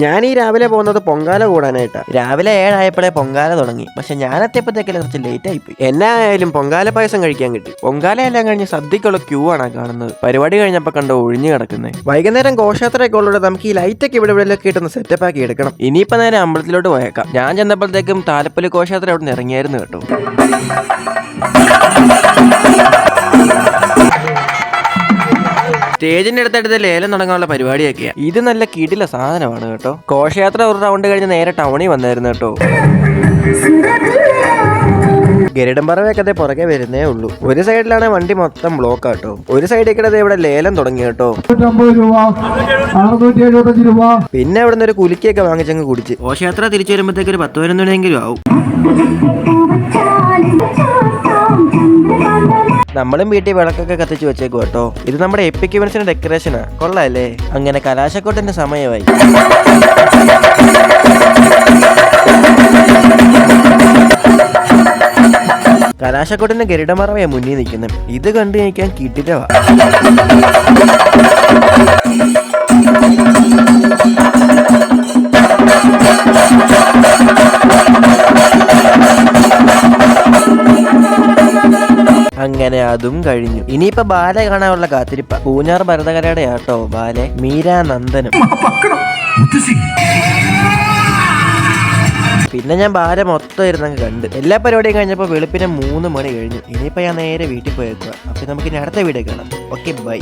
ഞാൻ ഈ രാവിലെ പോകുന്നത് പൊങ്കാല കൂടാനായിട്ടാ. രാവിലെ 7 ആയപ്പോഴേ പൊങ്കാല തുടങ്ങി. പക്ഷെ ഞാനെത്തിയപ്പോഴത്തേക്കല്ലേ കുറച്ച് ലേറ്റ് ആയിപ്പോയി. എന്നായാലും പൊങ്കാല പായസം കഴിക്കാൻ കിട്ടി. പൊങ്കാല എല്ലാം കഴിഞ്ഞ് സദ്യക്കുള്ള ക്യൂ ആണ് കാണുന്നത്. പരിപാടി കഴിഞ്ഞപ്പോൾ കണ്ടോ ഒഴിഞ്ഞു കിടക്കുന്നത്. വൈകുന്നേരം ഘോഷയാത്രയൊക്കെ ഉള്ളത് നമുക്ക് ഈ ലൈറ്റൊക്കെ ഇവിടെ കിട്ടുന്ന സെറ്റപ്പ് ആക്കി എടുക്കണം. ഇനിയിപ്പോ നേരെ അമ്പലത്തിലോട്ട് പോയേക്കാം. ഞാൻ ചെന്നപ്പോഴത്തേക്കും താലപ്പൊലി ഘോഷയാത്ര അവിടെ നിന്ന് ഇറങ്ങിയായിരുന്നു കേട്ടോ. സ്റ്റേജിന്റെ അടുത്തടുത്ത് ലേലം തുടങ്ങാനുള്ള പരിപാടിയൊക്കെയാണ്. ഇത് നല്ല കിടില സാധനമാണ് കേട്ടോ. ഘോഷയാത്ര ഒരു റൗണ്ട് കഴിഞ്ഞ് നേരെ ടൗണിൽ വന്നായിരുന്നു കേട്ടോ. ഗരുഡൻ പറവയൊക്കെ പുറകെ വരുന്നേ ഉള്ളൂ. ഒരു സൈഡിലാണ് വണ്ടി മൊത്തം ബ്ലോക്ക് ആട്ടോ. ഒരു സൈഡിൽ കൂടെ ഇവിടെ ലേലം തുടങ്ങി കേട്ടോ. പിന്നെ അവിടെ നിന്ന് ഒരു കുലുക്കിയൊക്കെ വാങ്ങിച്ചങ്ങ് കുടിച്ച് ഘോഷയാത്ര തിരിച്ചു വരുമ്പോഴത്തേക്ക് ഒരു 10-11 മണിയെങ്കിലും ആവും. നമ്മളും വീട്ടിൽ വിളക്കൊക്കെ കത്തിച്ച് വെച്ചേക്കും കേട്ടോ. ഇത് നമ്മുടെ എപ്പിക് ഇവന്റ്സിന്റെ ഡെക്കറേഷനാ. കൊള്ളാല്ലേ? അങ്ങനെ കലാശക്കൊട്ടിന്റെ സമയമായി. കലാശക്കൊട്ടിന്റെ ഗരുഡമറവയാ മുന്നിൽ നിൽക്കുന്നത്. ഇത് കണ്ടു കഴിക്കാൻ കിട്ടില്ലവാ. അങ്ങനെ അതും കഴിഞ്ഞു. ഇനിയിപ്പോ ബാല കാണാനുള്ള കാത്തിരിപ്പ. പൂഞ്ഞാർ ഭരതകലയുടെ ആട്ടോ ബാലെ. മീരാനന്ദനും. പിന്നെ ഞാൻ ബാല മൊത്തം ഇരുന്നങ്ങ് കണ്ട്. എല്ലാ പരിപാടിയും കഴിഞ്ഞപ്പോൾ വെളുപ്പിനെ 3 മണി കഴിഞ്ഞു. ഇനിയിപ്പോ ഞാൻ നേരെ വീട്ടിൽ പോയേക്കുക. അപ്പൊ നമുക്ക് ഇനി അടുത്ത വീഡിയോ കാണാം. Okay, by.